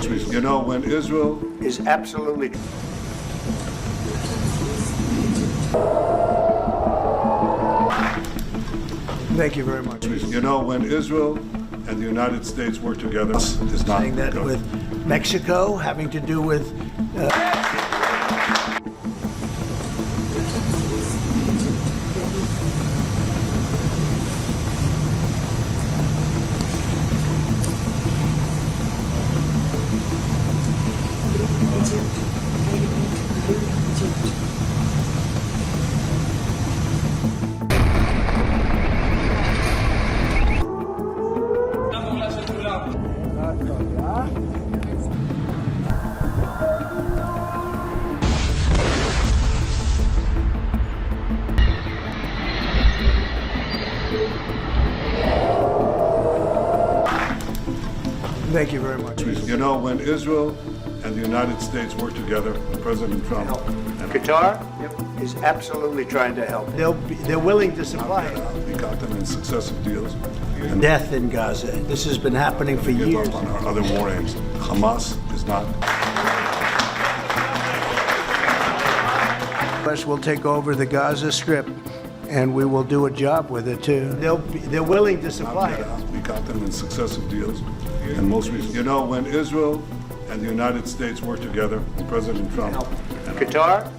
most recent. You know, when Israel is absolutely. Thank you very much. You know, when Israel and the United States work together, is not Saying that good. with Mexico having to do with. Thank you very much. You know, when Israel and the United States work together, President Trump and Qatar is absolutely trying to help. They're willing to supply it. we got them in successive deals. And Death in Gaza. This has been happening for give years. up on our other war aims. Hamas is not. Us will take over the Gaza Strip, and we will do a job with it too. They're willing to supply it. We got them in successive deals. And most recently, you know, when Israel and the United States work together, President Trump and Qatar.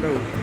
Låt